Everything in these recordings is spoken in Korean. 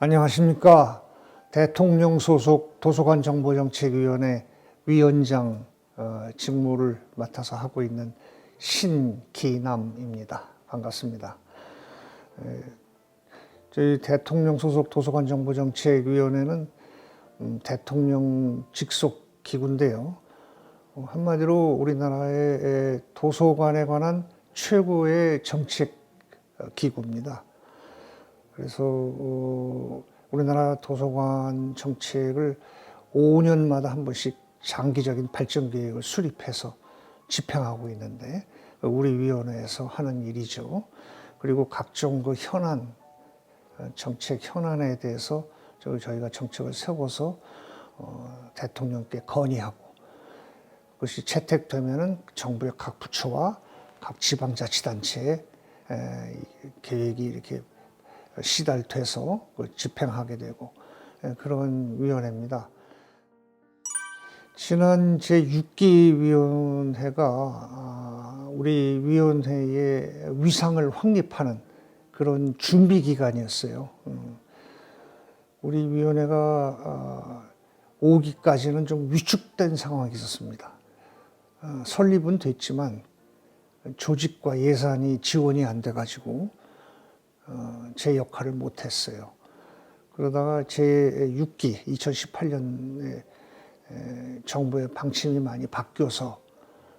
안녕하십니까. 대통령 소속 도서관 정보정책위원회 위원장 직무를 맡아서 하고 있는 신기남입니다. 반갑습니다. 저희 대통령 소속 도서관 정보정책위원회는 대통령 직속 기구인데요. 한마디로 우리나라의 도서관에 관한 최고의 정책 기구입니다. 그래서 우리나라 도서관 정책을 5년마다 한 번씩 장기적인 발전 계획을 수립해서 집행하고 있는데 우리 위원회에서 하는 일이죠. 그리고 각종 그 현안, 정책 현안에 대해서 저희가 정책을 세워서 대통령께 건의하고 그것이 채택되면은 정부의 각 부처와 각 지방자치단체의 계획이 이렇게 시달돼서 집행하게 되고 그런 위원회입니다. 지난 제6기 위원회가 우리 위원회의 위상을 확립하는 그런 준비 기간이었어요. 우리 위원회가 5기까지는 좀 위축된 상황이 있었습니다. 설립은 됐지만 조직과 예산이 지원이 안 돼가지고 제 역할을 못했어요. 그러다가 제6기 2018년에 정부의 방침이 많이 바뀌어서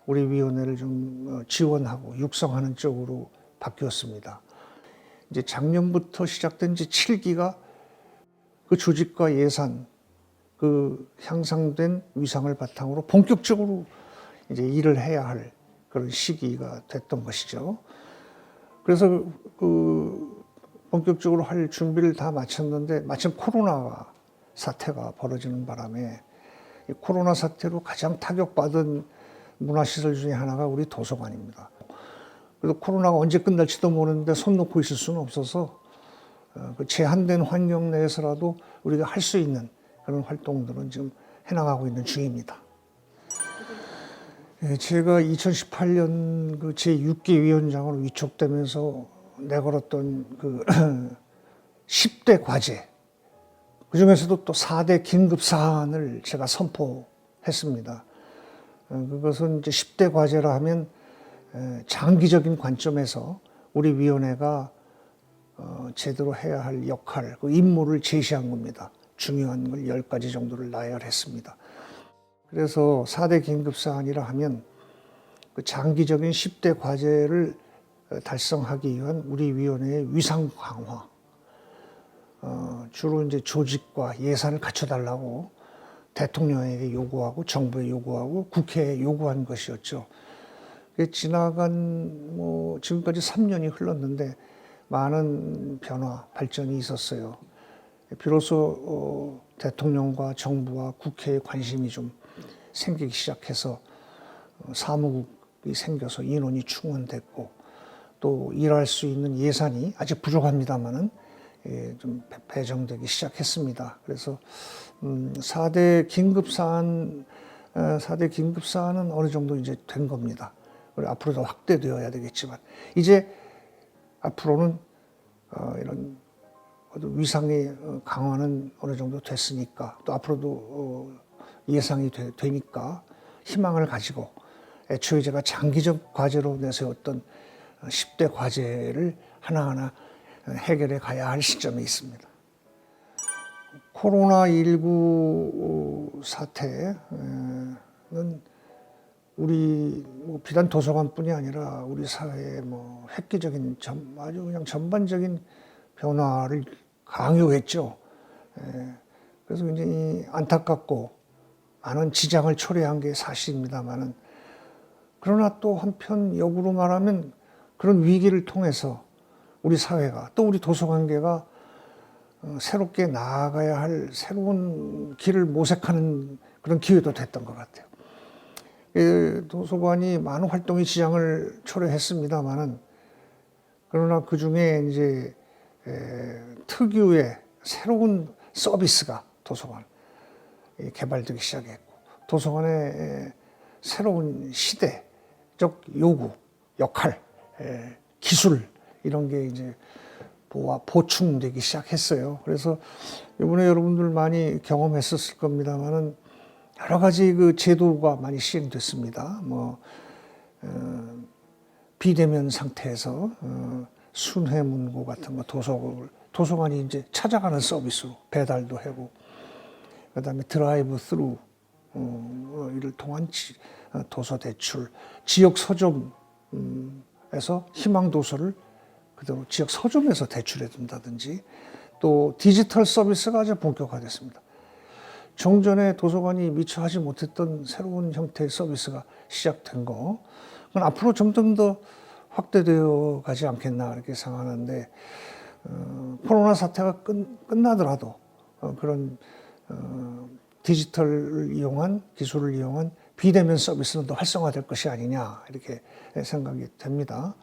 우리 위원회를 좀 지원하고 육성하는 쪽으로 바뀌었습니다. 이제 작년부터 시작된 이제 7기가 그 조직과 예산, 그 향상된 위상을 바탕으로 본격적으로 이제 일을 해야 할 그런 시기가 됐던 것이죠. 그래서 그 본격적으로 할 준비를 다 마쳤는데 마침 코로나 사태가 벌어지는 바람에 이 코로나 사태로 가장 타격받은 문화시설 중에 하나가 우리 도서관입니다. 그래서 코로나가 언제 끝날지도 모르는데 손 놓고 있을 수는 없어서 그 제한된 환경 내에서라도 우리가 할 수 있는 그런 활동들은 지금 해나가고 있는 중입니다. 제가 2018년 그 제6기 위원장으로 위촉되면서 내걸었던 그 10대 과제, 그 중에서도 또 4대 긴급 사안을 제가 선포했습니다. 그것은 이제 10대 과제라 하면 장기적인 관점에서 우리 위원회가 제대로 해야 할 역할, 그 임무를 제시한 겁니다. 중요한 걸 10가지 정도를 나열했습니다. 그래서 4대 긴급사안이라 하면 그 장기적인 10대 과제를 달성하기 위한 우리 위원회의 위상 강화, 주로 이제 조직과 예산을 갖춰달라고 대통령에게 요구하고 정부에 요구하고 국회에 요구한 것이었죠. 지나간 지금까지 3년이 흘렀는데 많은 변화, 발전이 있었어요. 비로소 대통령과 정부와 국회에 관심이 좀 생기기 시작해서 사무국이 생겨서 인원이 충원됐고 또 일할 수 있는 예산이 아직 부족합니다만은 좀 배정되기 시작했습니다. 그래서 4대 긴급사안은 어느 정도 이제 된 겁니다. 그리고 앞으로 더 확대되어야 되겠지만 이제 앞으로는 이런 위상의 강화는 어느 정도 됐으니까 또 앞으로도 예상이 되니까 희망을 가지고 애초에 제가 장기적 과제로 내세웠던 10대 과제를 하나하나 해결해 가야 할 시점에 있습니다. 코로나19 사태는 우리 비단 도서관뿐이 아니라 우리 사회의 획기적인 아주 그냥 전반적인 변화를 강요했죠. 그래서 굉장히 안타깝고 많은 지장을 초래한 게 사실입니다만은 그러나 또 한편 역으로 말하면 그런 위기를 통해서 우리 사회가 또 우리 도서관계가 새롭게 나아가야 할 새로운 길을 모색하는 그런 기회도 됐던 것 같아요. 도서관이 많은 활동의 지장을 초래했습니다만은 그러나 그 중에 이제 특유의 새로운 서비스가 도서관. 개발되기 시작했고 도서관의 새로운 시대적 요구, 역할, 기술 이런 게 이제 보충되기 시작했어요. 그래서 이번에 여러분들 많이 경험했었을 겁니다만은 여러 가지 그 제도가 많이 시행됐습니다. 비대면 상태에서 순회문고 같은 거 도서관이 이제 찾아가는 서비스로 배달도 하고, 그다음에 드라이브 스루 이를 통한 도서 대출, 지역 서점에서 희망 도서를 그대로 지역 서점에서 대출해 준다든지, 또 디지털 서비스가 아주 본격화됐습니다. 정전에 도서관이 미처 하지 못했던 새로운 형태의 서비스가 시작된 거, 그건 앞으로 점점 더 확대되어 가지 않겠나 이렇게 생각하는데, 코로나 사태가 끝나더라도 그런 디지털을 이용한 기술을 이용한 비대면 서비스는 더 활성화될 것이 아니냐 이렇게 생각이 됩니다.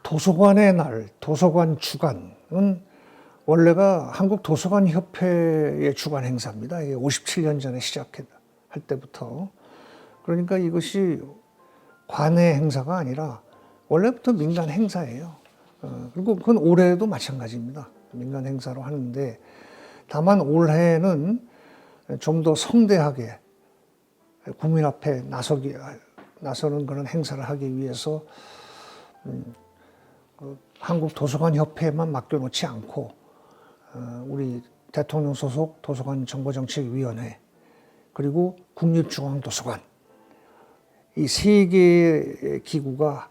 도서관의 날, 도서관 주간은 원래가 한국도서관협회의 주간 행사입니다. 이게 57년 전에 시작할 때부터. 그러니까 이것이 관의 행사가 아니라 원래부터 민간 행사예요. 그리고 그건 올해도 마찬가지입니다. 민간 행사로 하는데, 다만 올해는 좀 더 성대하게 국민 앞에 나서는 그런 행사를 하기 위해서 한국도서관협회에만 맡겨놓지 않고 우리 대통령 소속 도서관 정보정책위원회, 그리고 국립중앙도서관, 이 세 개의 기구가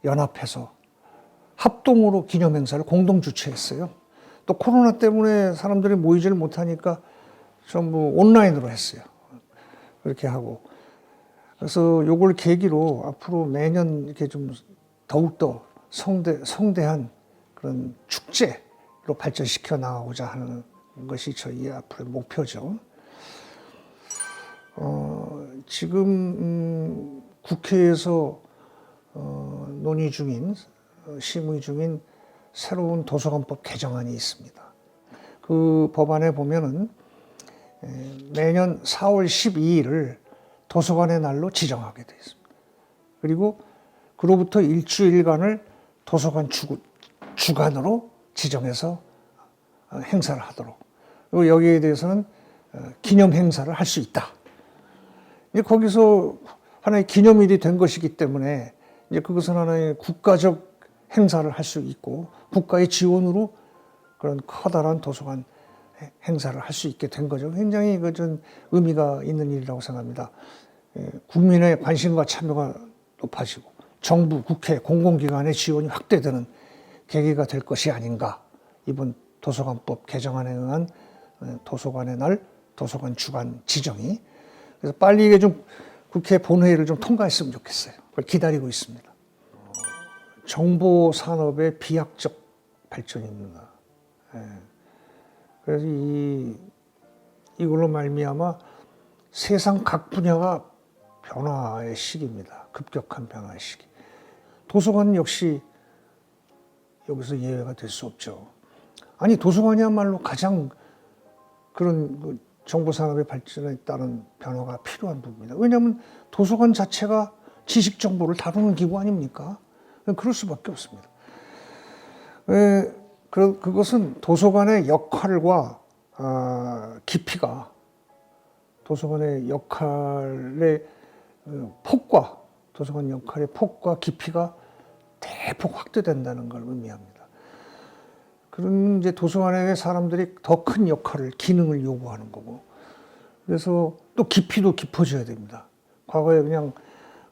연합해서 합동으로 기념행사를 공동 주최했어요. 또 코로나 때문에 사람들이 모이지를 못하니까 전부 온라인으로 했어요. 그렇게 하고. 그래서 요걸 계기로 앞으로 매년 이렇게 좀 더욱더 성대한 그런 축제로 발전시켜 나가고자 하는 것이 저희 앞으로의 목표죠. 지금 국회에서 논의 중인, 심의 중인 새로운 도서관법 개정안이 있습니다. 그 법안에 보면은 매년 4월 12일을 도서관의 날로 지정하게 되어 있습니다. 그리고 그로부터 일주일간을 도서관 주간으로 지정해서 행사를 하도록. 그리고 여기에 대해서는 기념 행사를 할 수 있다. 거기서 하나의 기념일이 된 것이기 때문에 이제 그것은 하나의 국가적 행사를 할 수 있고, 국가의 지원으로 그런 커다란 도서관 행사를 할 수 있게 된 거죠. 굉장히 좀 의미가 있는 일이라고 생각합니다. 국민의 관심과 참여가 높아지고 정부, 국회, 공공기관의 지원이 확대되는 계기가 될 것이 아닌가. 이번 도서관법 개정안에 의한 도서관의 날, 도서관 주간 지정이. 그래서 빨리 이게 좀 국회 본회의를 좀 통과했으면 좋겠어요. 그걸 기다리고 있습니다. 정보 산업의 비약적 발전입니다. 그래서 이걸로 말미암아 세상 각 분야가 변화의 시기입니다. 급격한 변화의 시기. 도서관 역시 여기서 예외가 될 수 없죠. 아니, 도서관이야말로 가장 그런 정보 산업의 발전에 따른 변화가 필요한 부분입니다. 왜냐하면 도서관 자체가 지식 정보를 다루는 기구 아닙니까? 그럴 수밖에 없습니다. 그것은 도서관의 역할과 깊이가, 도서관의 역할의 폭과, 도서관 역할의 폭과 깊이가 대폭 확대된다는 걸 의미합니다. 그런 이제 도서관의 사람들이 더 큰 역할을, 기능을 요구하는 거고, 그래서 또 깊이도 깊어져야 됩니다. 과거에 그냥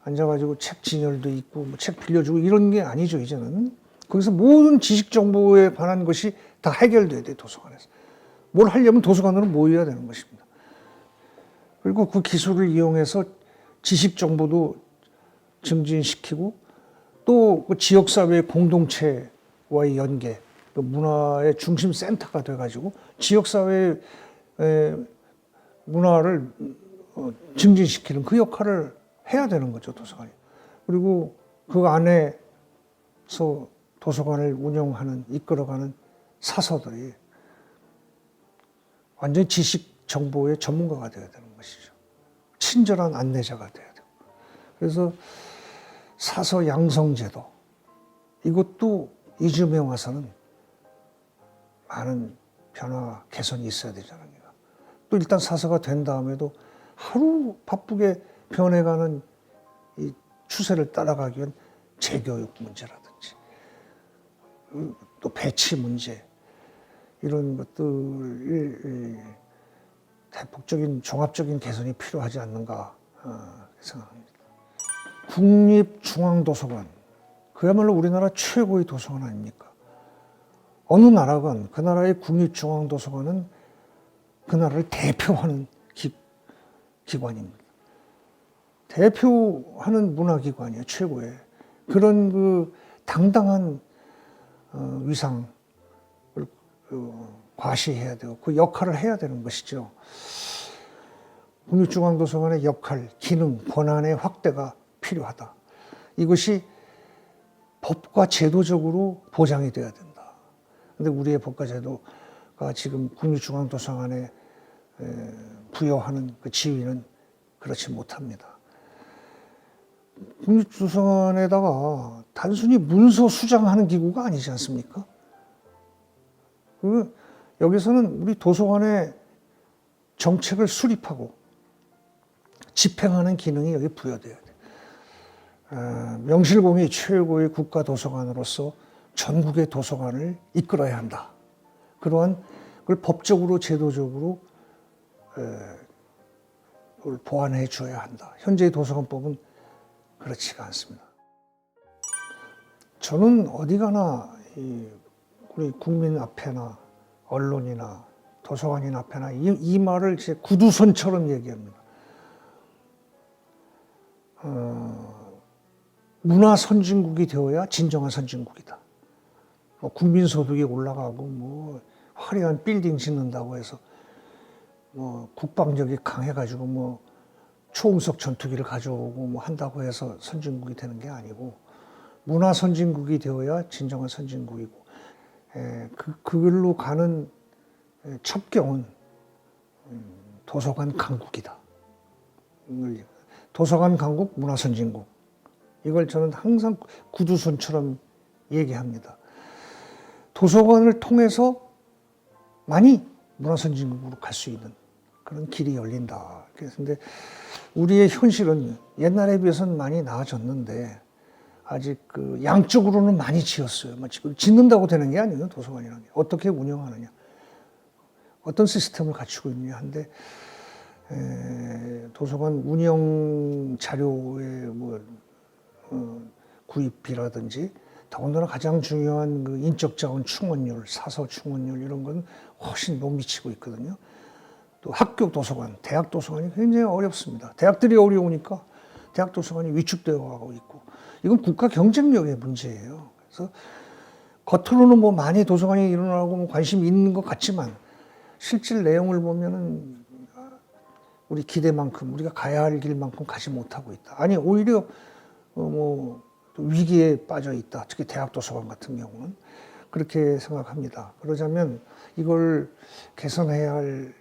앉아가지고 책 진열도 있고, 책 빌려주고 이런 게 아니죠, 이제는. 거기서 모든 지식 정보에 관한 것이 다 해결돼야 돼요, 도서관에서. 뭘 하려면 도서관으로 모여야 되는 것입니다. 그리고 그 기술을 이용해서 지식 정보도 증진시키고, 또 그 지역사회의 공동체와의 연계, 그 문화의 중심 센터가 돼가지고 지역사회의 문화를 증진시키는 그 역할을 해야 되는 거죠, 도서관이. 그리고 그 안에서 도서관을 운영하는, 이끌어가는 사서들이 완전히 지식 정보의 전문가가 되어야 되는 것이죠. 친절한 안내자가 되어야 되고. 그래서 사서 양성제도, 이것도 이 즈음에 와서는 많은 변화, 개선이 있어야 되잖아요. 또 일단 사서가 된 다음에도 하루 바쁘게 변해가는 이 추세를 따라가기 위한 재교육 문제라든지, 또 배치 문제, 이런 것들이 대폭적인 종합적인 개선이 필요하지 않는가 생각합니다. 국립중앙도서관, 그야말로 우리나라 최고의 도서관 아닙니까? 어느 나라건 그 나라의 국립중앙도서관은 그 나라를 대표하는 기관입니다. 대표하는 문화기관이에요, 최고의. 그런 그 당당한 위상을 과시해야 되고 그 역할을 해야 되는 것이죠. 국립중앙도서관의 역할, 기능, 권한의 확대가 필요하다. 이것이 법과 제도적으로 보장이 돼야 된다. 근데 우리의 법과 제도가 지금 국립중앙도서관에 부여하는 그 지위는 그렇지 못합니다. 국립도서관에다가 단순히 문서 수장하는 기구가 아니지 않습니까? 여기서는 우리 도서관의 정책을 수립하고 집행하는 기능이 여기 부여돼야 돼. 명실공히 최고의 국가도서관으로서 전국의 도서관을 이끌어야 한다. 그러한 그걸 법적으로 제도적으로 보완해 줘야 한다. 현재의 도서관법은 그렇지가 않습니다. 저는 어디 가나 우리 국민 앞에나 언론이나 도서관인 앞에나 이 말을 제 구두선처럼 얘기합니다. 문화 선진국이 되어야 진정한 선진국이다. 국민 소득이 올라가고 뭐 화려한 빌딩 짓는다고 해서 뭐 국방력이 강해가지고 뭐 초음속 전투기를 가져오고 뭐 한다고 해서 선진국이 되는 게 아니고 문화 선진국이 되어야 진정한 선진국이고 그걸로 가는 첩경은 도서관 강국이다. 도서관 강국, 문화 선진국. 이걸 저는 항상 구두선처럼 얘기합니다. 도서관을 통해서 많이 문화 선진국으로 갈 수 있는 그런 길이 열린다. 그런데 우리의 현실은 옛날에 비해서는 많이 나아졌는데 아직 그 양쪽으로는 많이 지었어요. 지금 짓는다고 되는 게 아니에요. 도서관이라는 게 어떻게 운영하느냐, 어떤 시스템을 갖추고 있느냐 한데 도서관 운영 자료의 구입비라든지 더군다나 가장 중요한 그 인적 자원 충원율, 사서 충원율 이런 건 훨씬 못 미치고 있거든요. 또 학교 도서관, 대학 도서관이 굉장히 어렵습니다. 대학들이 어려우니까 대학 도서관이 위축되어 가고 있고 이건 국가 경쟁력의 문제예요. 그래서 겉으로는 뭐 많이 도서관이 일어나고 관심이 있는 것 같지만 실질 내용을 보면은 우리 기대만큼 우리가 가야 할 길만큼 가지 못하고 있다. 아니 오히려 위기에 빠져 있다. 특히 대학 도서관 같은 경우는 그렇게 생각합니다. 그러자면 이걸 개선해야 할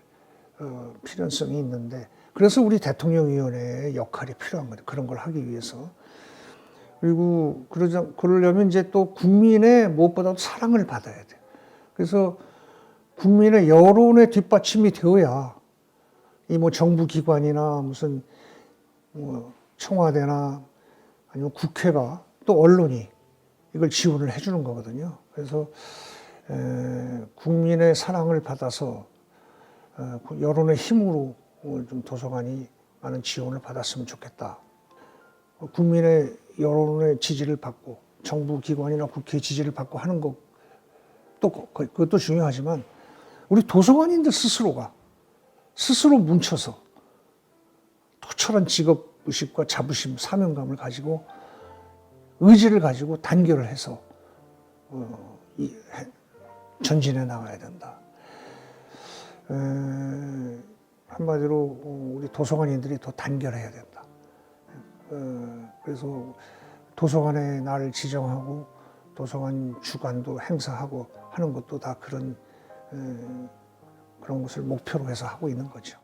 필요성이 있는데 그래서 우리 대통령위원회의 역할이 필요한 거죠. 그런 걸 하기 위해서. 그리고 그러려면 이제 또 국민의 무엇보다도 사랑을 받아야 돼. 그래서 국민의 여론의 뒷받침이 되어야 이 정부 기관이나 무슨 청와대나 아니면 국회가 또 언론이 이걸 지원을 해주는 거거든요. 그래서 국민의 사랑을 받아서 여론의 힘으로 좀 도서관이 많은 지원을 받았으면 좋겠다. 국민의 여론의 지지를 받고 정부 기관이나 국회 지지를 받고 하는 것 또 그것도 중요하지만 우리 도서관인들 스스로가 스스로 뭉쳐서 투철한 직업의식과 자부심, 사명감을 가지고 의지를 가지고 단결을 해서 전진해 나가야 된다. 한마디로 우리 도서관인들이 더 단결해야 된다. 그래서 도서관의 날을 지정하고 도서관 주관도 행사하고 하는 것도 다 그런 그런 것을 목표로 해서 하고 있는 거죠.